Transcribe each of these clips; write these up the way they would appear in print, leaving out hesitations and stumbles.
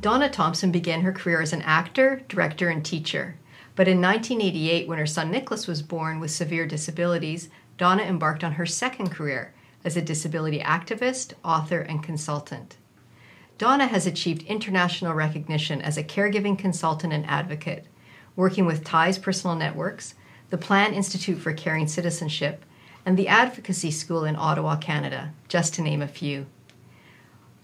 Donna Thomson began her career as an actor, director, and teacher. But in 1988, when her son Nicholas was born with severe disabilities, Donna embarked on her second career as a disability activist, author, and consultant. Donna has achieved international recognition as a caregiving consultant and advocate, working with TIES Personal Networks, the Plan Institute for Caring Citizenship, and the Advocacy School in Ottawa, Canada, just to name a few.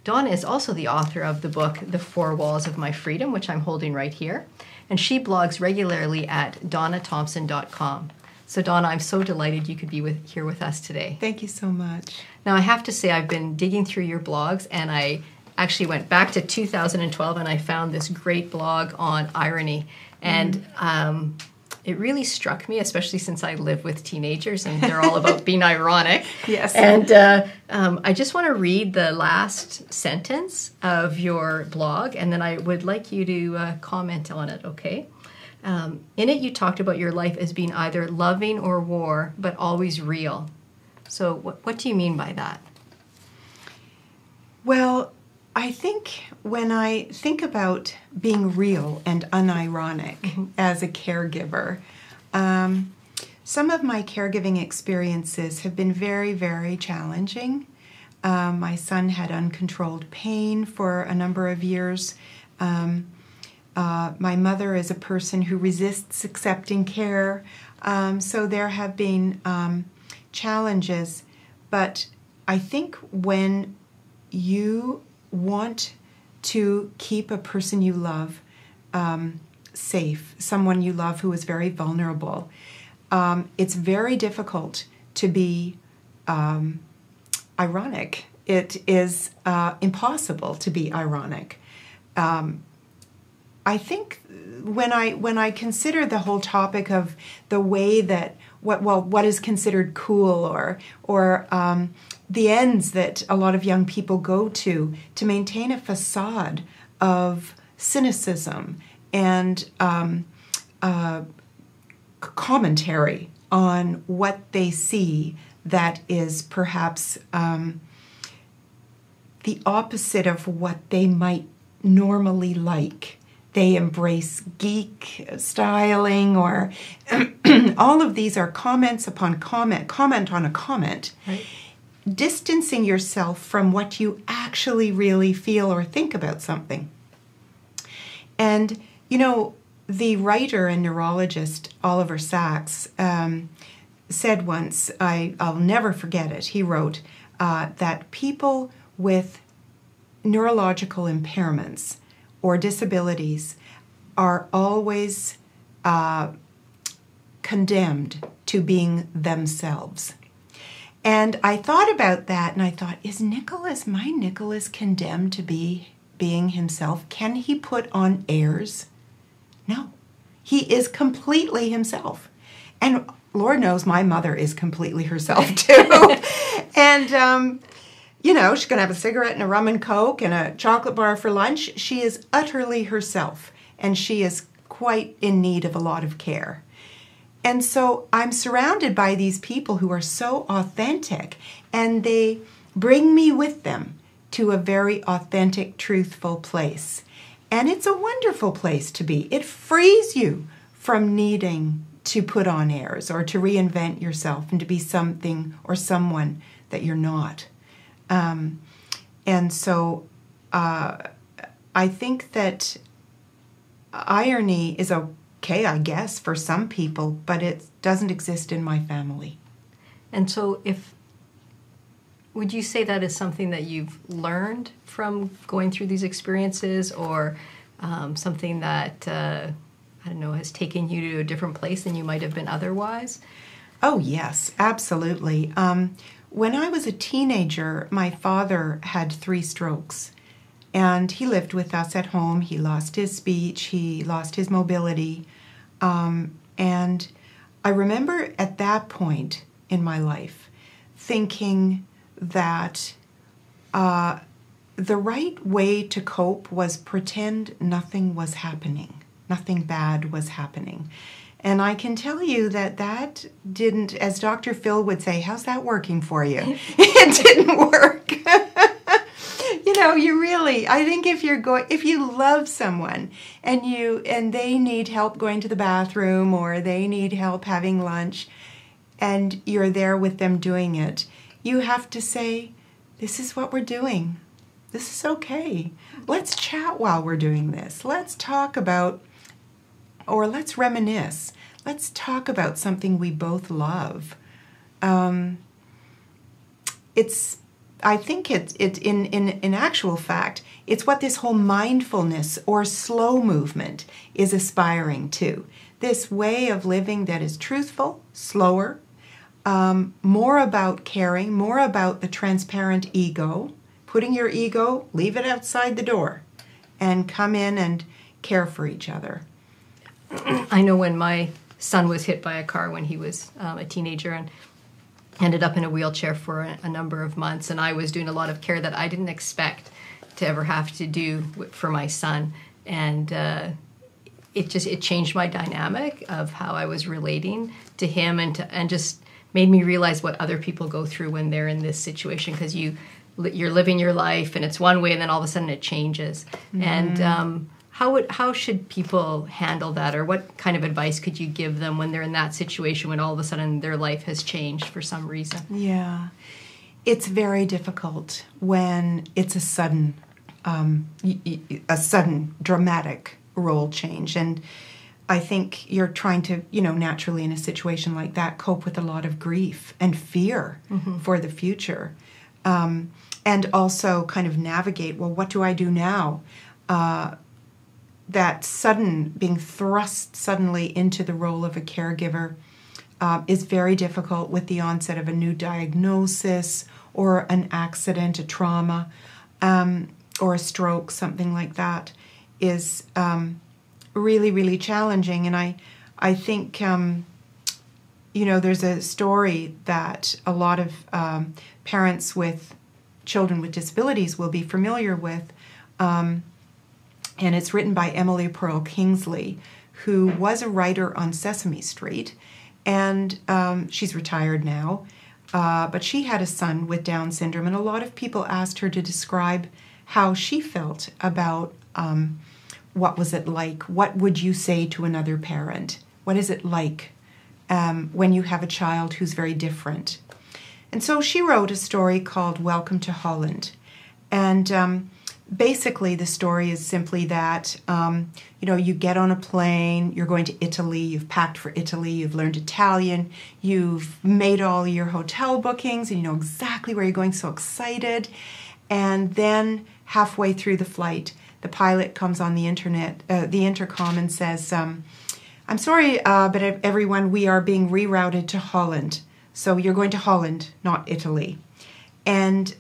Donna is also the author of the book, The Four Walls of My Freedom, which I'm holding right here, and she blogs regularly at donnathomson.com. So Donna, I'm so delighted you could be here with us today. Thank you so much. Now, I have to say, I've been digging through your blogs, and I actually went back to 2012, and I found this great blog on irony. And it really struck me, especially since I live with teenagers, and they're all about being ironic. Yes. And I just want to read the last sentence of your blog, and then I would like you to comment on it, okay? In it, you talked about your life as being either loving or war, but always real. So what do you mean by that? Well, I think when I think about being real and unironic as a caregiver, some of my caregiving experiences have been very, very challenging. My son had uncontrolled pain for a number of years. My mother is a person who resists accepting care, so there have been challenges. But I think when you want to keep a person you love safe, someone you love who is very vulnerable, it's very difficult to be ironic. It is impossible to be ironic. I think when I consider the whole topic of the way that what is considered cool or the ends that a lot of young people go to maintain a facade of cynicism and commentary on what they see that is perhaps the opposite of what they might normally like. They embrace geek styling, or all of these are comments upon comment on a comment. Right. Distancing yourself from what you actually really feel or think about something. And, you know, the writer and neurologist Oliver Sacks said once, I'll never forget it, he wrote that people with neurological impairments or disabilities are always condemned to being themselves. And I thought about that, and I thought, is my Nicholas condemned to being himself? Can he put on airs? No. He is completely himself. And Lord knows my mother is completely herself, too. And, you know, she's going to have a cigarette and a rum and Coke and a chocolate bar for lunch. She is utterly herself, and she is quite in need of a lot of care. And so I'm surrounded by these people who are so authentic, and they bring me with them to a very authentic, truthful place. And it's a wonderful place to be. It frees you from needing to put on airs or to reinvent yourself and to be something or someone that you're not. And so I think that irony is okay, I guess, for some people, but it doesn't exist in my family. And so would you say that is something that you've learned from going through these experiences, or something that, I don't know, has taken you to a different place than you might have been otherwise? Oh, yes, absolutely. When I was a teenager, my father had 3 strokes, and he lived with us at home. He lost his speech, he lost his mobility, and I remember at that point in my life thinking that the right way to cope was pretend nothing was happening, nothing bad was happening. And I can tell you that didn't, as Dr. Phil would say, how's that working for you? It didn't work. You No, you really. I think if you love someone and they need help going to the bathroom or they need help having lunch and you're there with them doing it, you have to say, this is what we're doing. This is okay. Let's chat while we're doing this. Let's talk about, or let's reminisce. Let's talk about something we both love. I think it's in actual fact, it's what this whole mindfulness or slow movement is aspiring to. This way of living that is truthful, slower, more about caring, more about the transparent ego, putting your ego, leave it outside the door, and come in and care for each other. I know when my son was hit by a car when he was a teenager and ended up in a wheelchair for a number of months, and I was doing a lot of care that I didn't expect to ever have to do for my son, and it changed my dynamic of how I was relating to him, and just made me realize what other people go through when they're in this situation, because you're living your life and it's one way and then all of a sudden it changes. Mm-hmm. And how should people handle that, or what kind of advice could you give them when they're in that situation when all of a sudden their life has changed for some reason? Yeah, it's very difficult when it's a sudden dramatic role change, and I think you're trying to, naturally in a situation like that, cope with a lot of grief and fear for the future, and also kind of navigate, well, what do I do now? That being thrust suddenly into the role of a caregiver is very difficult with the onset of a new diagnosis or an accident, a trauma, or a stroke, something like that is really, really challenging. And I think, there's a story that a lot of parents with children with disabilities will be familiar with, and it's written by Emily Pearl Kingsley, who was a writer on Sesame Street, and she's retired now, but she had a son with Down syndrome, and a lot of people asked her to describe how she felt about what was it like. What would you say to another parent? What is it like when you have a child who's very different? And so she wrote a story called Welcome to Holland, and basically, the story is simply that, you get on a plane, you're going to Italy, you've packed for Italy, you've learned Italian, you've made all your hotel bookings, and you know exactly where you're going, so excited. And then halfway through the flight, the pilot comes on the intercom and says, I'm sorry, but everyone, we are being rerouted to Holland. So you're going to Holland, not Italy. And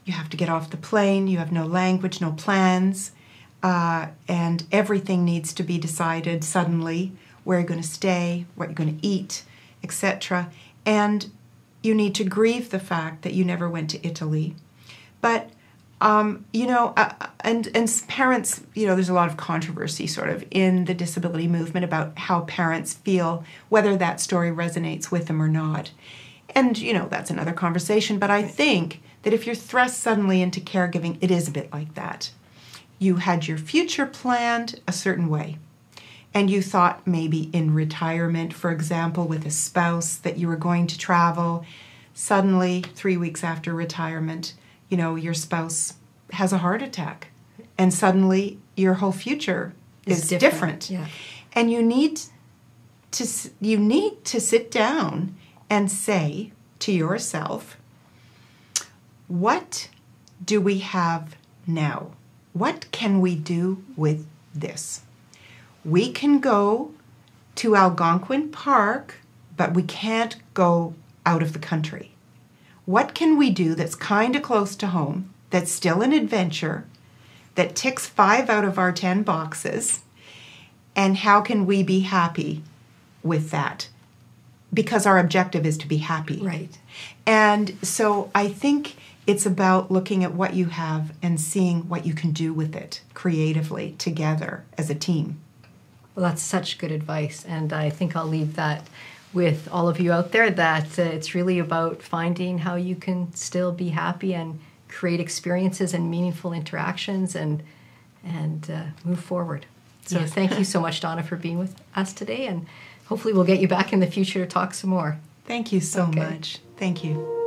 you have to get off the plane, you have no language, no plans, and everything needs to be decided suddenly, where you're going to stay, what you're going to eat, etc. And you need to grieve the fact that you never went to Italy. But, and parents, there's a lot of controversy sort of in the disability movement about how parents feel, whether that story resonates with them or not. And, that's another conversation, but I think that if you're thrust suddenly into caregiving, it is a bit like that. You had your future planned a certain way, and you thought maybe in retirement, for example, with a spouse, that you were going to travel. Suddenly, 3 weeks after retirement, your spouse has a heart attack, and suddenly your whole future is different. Yeah. And you need to sit down and say to yourself, what do we have now? What can we do with this? We can go to Algonquin Park, but we can't go out of the country. What can we do that's kind of close to home, that's still an adventure, that ticks 5 out of our 10 boxes, and how can we be happy with that? Because our objective is to be happy. Right. And so I think it's about looking at what you have and seeing what you can do with it creatively together as a team. Well, that's such good advice, and I think I'll leave that with all of you out there, that it's really about finding how you can still be happy and create experiences and meaningful interactions and move forward. So Yes. thank you so much, Donna, for being with us today, and hopefully we'll get you back in the future to talk some more. Thank you so Okay. much. Thank you.